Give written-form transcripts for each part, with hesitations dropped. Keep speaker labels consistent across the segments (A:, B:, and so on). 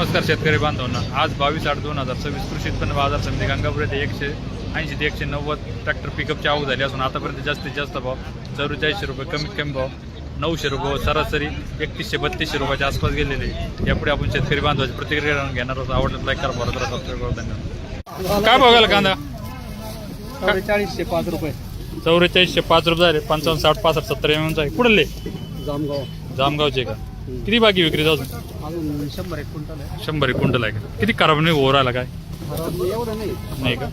A: नमस्कार शेतकरी बांधवांना, आज 22/8/2026 कृषी उत्पन्न बाजार समिती गंगापूर येथे 180 ते 190 ट्रॅक्टर पिकअपची आवक झाली असून आतापर्यंत जास्तीत जास्त भाव 4400 रुपये, कमीत कमी भाव 900 रुपये, सरासरी 3100-3200 रुपयाच्या आसपास गेलेले. यापुढे आपण शेतकरी बांधवाची प्रतिक्रिया घेणार आहोत. आवडलं लाईक करा, फॉलो करा, सबस्क्राईब करा. धन्यवाद. काय भाव गेला कांदा?
B: 4405 रुपये.
A: 4405 रुपये झाले. 55, 60, 65, 70 mm आहे. कुठले? जामगावचे का? किती बाकी विक्री जाऊ?
B: अजून 100 क्विंटल आहे.
A: 100 क्विंटल आहे का? किती खराब नाही ओव्हर आला काय?
B: एवढं
A: नाही का?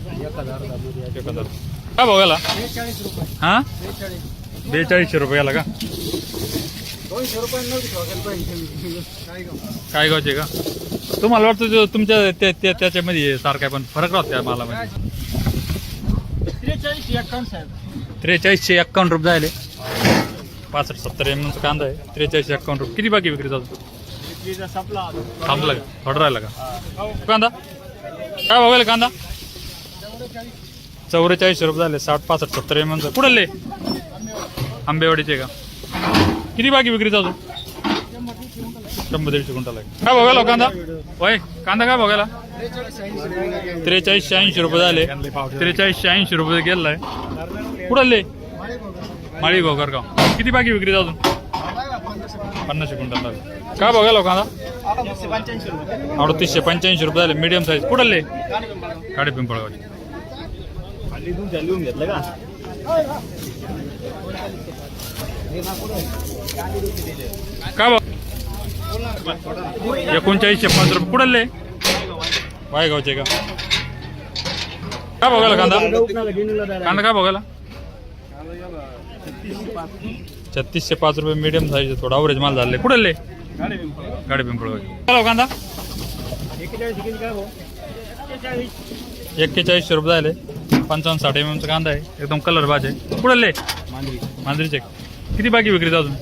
B: 1000
A: काय भाव गेला?
B: 43 रुपये.
A: हा, 4200 रुपये गेला का?
B: 200 रुपये नव्हती.
A: काय गावचे का? तुम्हाला वाटतं तुमच्या त्याच्यामध्ये सारखा पण फरक राहतो त्या मालामध्ये? 4351 रुपये झाले. 65-70 mm कांदा आहे. 4351 रुपये. किती बाकी विक्री चालतो? थांबला का? थोडं राहिला का कांदा? काय भाव कांदा? 4400 रुपये झाले. 60-65-70 mm कुठले? आंबेवाडीचे का? किती बाकी विक्री चालतो? 100-150 क्विंटल आहे. काय भाव कांदा? वय कांदा काय भाव 4380 रुपये झाले. 4380 रुपये गेलाय. कुठले? माळी गोगरगाव. किती बाकी विक्री अजून? 50 क्विंटल. काय बघायला कांदा? 3885 रुपये झाले. Medium size. कुठले? गाडी पिंपळगावची. काय बघ? 3905 रुपये. कुठले? वायगावचे का? काय बघायला कांदा? कांदा काय बघायला? 3605 रुपये. Medium size. थोडा अवरेज माल झाले. कुठले? गाडी पिंपळगावची. काय कांदा? 4100 रुपये झाले. 55-60 mm कांदा आहे. एकदम कलर बाज आहे. कुठले? मांजरीचे. किती बाकी विक्री अजून?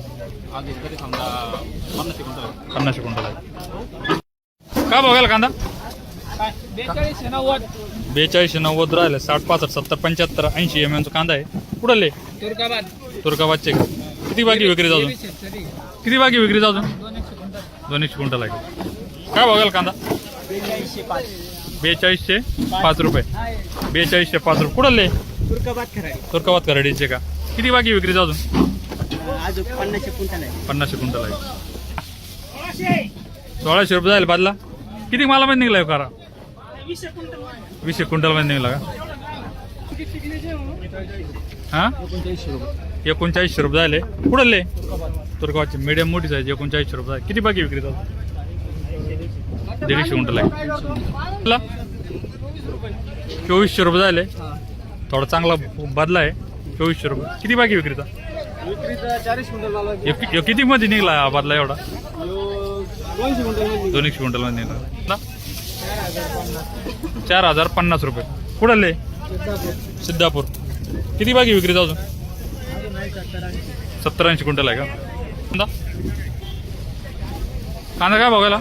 A: 50 क्विंटल आहे. काय बघायला कांदा? 4290 राहिले. 60-65-70-75-80 mm कांदा आहे. कुठले? तुर्काबादचे का? किती बाकी विक्री अजून? किती बाकी विक्री अजून? 200 क्विंटल आहे. काय बघायला कांदा? 4205 रुपये. 4205 रुपये. कुठले? तुर्काबाद खराडीचे का? किती बाकी विक्री अजून? 50 क्विंटल आहे. 1600 रुपये झाले. बादला किती मालामध्ये निघलाय करा? 20 क्विंटल मध्ये निघला का? हा, 3900 रुपये झाले. कुठले? तुर्काबादचे. मीडियम मोठी साईज. 3900 रुपये. किती बाकी विक्री जातो? 150 क्विंटल आहे. 2400 रुपये झाले. थोडा चांगला बदला आहे. 2400 रुपये. किती बाकी विक्रीचा? किती मध्ये निघला हा बदला एवढा? 200 क्विंटल मध्ये निघला. 4050 रुपये. कुठले? सिद्धापूर. किती बाकी विक्री जाऊ? 70-80 क्विंटल आहे का? कांदा काय बघायला?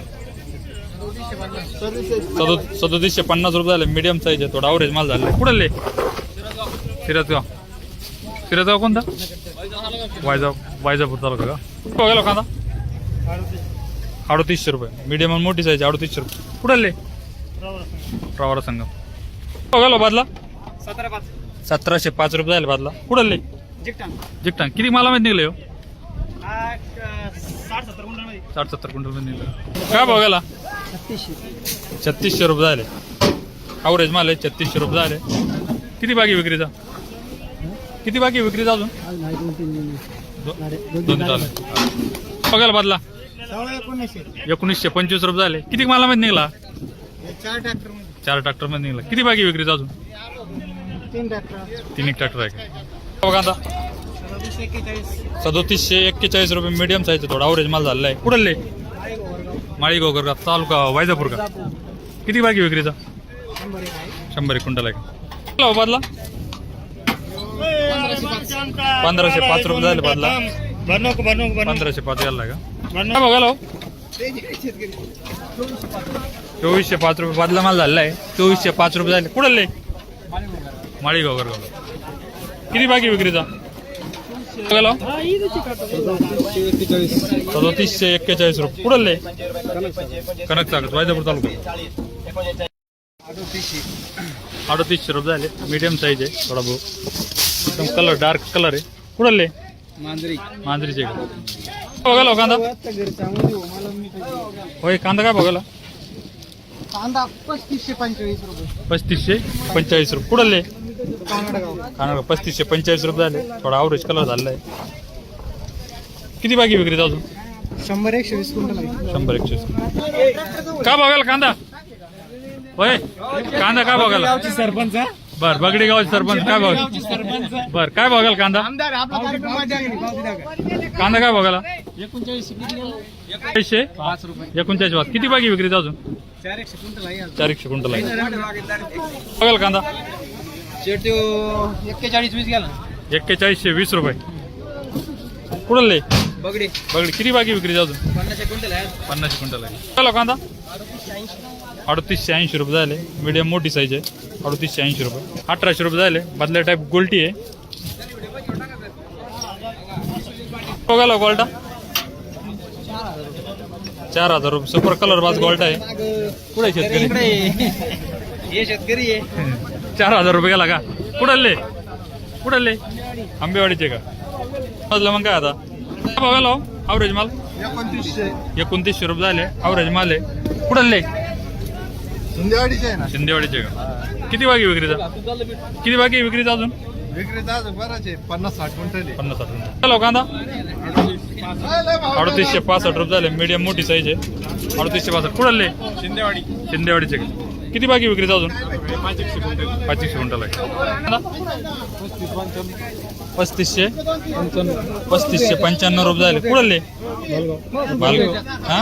A: 3750 रुपये झाले. मीडियम साईज आहे. थोडा अवरेज माल झाला. कुठले? सिरसगाव. सिरसगाव कोणता? वायजापूर तालुका का? बघायला कांदा? 3800 रुपये. मीडियम आणि मोठी साईज. 3800 रुपये. कुठले? प्रवारा संघ. बघायला बादला? 1705 रुपये झाले. बादला कुठले? जिकटांग. किती मालामध्ये निघले हो? 60-70 क्विंटल मध्ये निघलं. काय बघायला? 3600 रुपये झाले. अवरेज माल आहे. 3600 रुपये झाले. किती बाकी विक्रीचा? किती बाकी विक्रीचा अजून? 2 झाले. बघायला बादला? 1925 रुपये झाले. किती मालामध्ये निघला? 4 ट्रॅक्टर मध्ये निघला. किती बाकी विक्रीचा अजून? 3 ट्रॅक्टर आहे का? बघा आता 3741 रुपये. Medium size. थोडा अवरेज माल झालेला आहे. कुठले? माळी गोगरगाव तालुका वायजापूर का? किती बाकी विक्रीचा? 100 क्विंटल आहे का? बदला? 1505 रुपये झाले. बदला 1505 गेला का? काय बघायला? 2405 रुपये. बदला माल झालेला आहे. 2405 रुपये झाले. कुठले? माळी गोगरगाव. किती बाकी विक्रीचा? गेलो
B: 3741
A: रुपये कुठले कनक सागर वायदापूर तालुका 3800 रुपये झाले. मीडियम साईज आहे थोडा भाऊ एकदम कलर डार्क कलर आहे. कुठले मांजरीचे का बघायला कांदा होय कांदा काय बघायला
B: कांदा 3545 रुपये
A: 3545 रुपये कुठले
B: कानडगाव
A: 3545 रुपये झाले. थोडा आवरेज कलर झालेला आहे. किती बाकी विक्रीत अजून
B: 100-120 क्विंटल आहे.
A: 100-120 काय बघायला कांदा होय कांदा काय बघायला
B: गावची सरपंच
A: बर बगडी गावचे सरपंच काय बघाल बर काय बघाल कांदा
B: आमदार आपला कार्यक्रम
A: कांदा काय बघायला
B: 39
A: 5 रुपये 39 किती बाकी विक्रीत अजून
B: 400 क्विंटल आहे
A: 400 क्विंटल आहे. बघाल कांदा
B: 41-20 गेला
A: 4120 रुपये कुठले
B: बगडे
A: बगडी किती बाकी विक्रीत अजून
B: 50 क्विंटल आहे
A: 50 क्विंटल आहे. बघाल कांदा 3880 रुपये झाले. मीडियम मोठी साईज आहे 3880 रुपये. 1800 रुपये झाले. बदल्या टाईप गोल्टी आहे. बघायला गोल्टा 4000 रुपये सुपर कलर बाज गोल्टा आहे. कुठे शेतकरी
B: हे शेतकरी आहे
A: 4000 रुपये गेला का कुठले आंबेवाडीचे का मग काय आता बघायला अवरेज माल 2900 रुपये झाले. अवरेज माल आहे. कुठले शिंदेवाडीचे का किती बाकी विक्रीचा अजून
B: 50-60 क्विंटल
A: 50-60 कांदा 3865 रुपये झाले. मीडियम मोठी साईज आहे 3865 कुठले शिंदेवाडीचे का किती बाकी विक्रीचा अजून 500 क्विंटल आहे. 3595 रुपये झाले. कुठले हा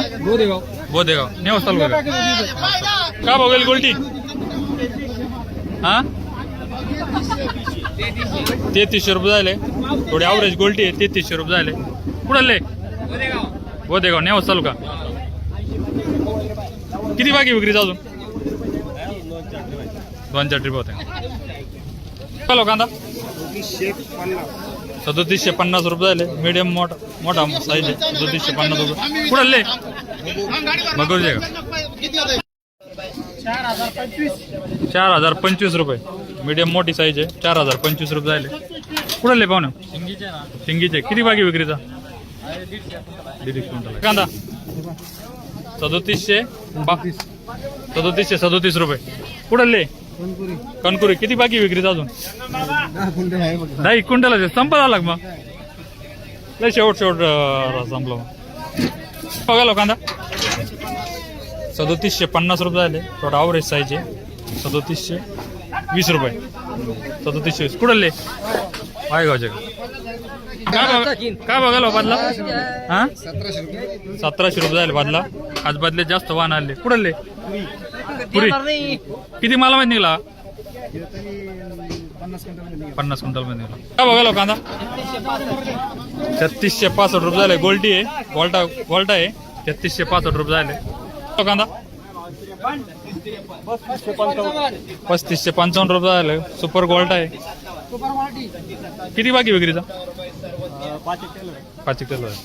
A: बोदेगाव नेवस तालुका का बघेल गोल्टी हा 3300 रुपये झाले. थोडी ॲव्हरेज गोल्टी आहे 3300 रुपये झाले. कुठले बोदेगाव नेवस तालुका किती बाकी विक्रीचा अजून 2-4 ट्रिप होते. हॅलो कांदा 3750 रुपये झाले. मीडियम मोठा साईज आहे 3750 रुपये. कुठले मगरचे का 4025 रुपये. मीडियम मोठी साईज आहे 4025 रुपये झाले. कुठले पाहुणे शिंगीचे किती बाकी विक्रीचा 150 क्विंटल कांदा 3737 रुपये. कुठले कणकुरी किती बाकी विक्रीचा अजून 10 क्विंटल संपत आला मग लय शेवट संपलं मग. बघा कांदा 3750 रुपये झाले. थोडा ॲव्हरेज साईज आहे 3720 रुपये 3720 कुठले वायगावचे काय बघायला बदला हा 1700 रुपये झाले बदला. आज बदले जास्त वाहन आले. कुठले पुरी किती मला माहिती निघाला 50 क्विंटल मध्ये निघाला. काय बघायला कांदा 3665 रुपये झाले. गोल्टी आहे गोल्टा आहे 3665 रुपये झाले. कांदा 3555 रुपये झाले. सुपर गोल्टा आहे. किती बाकी विक्रीचा 5 किलो आहे.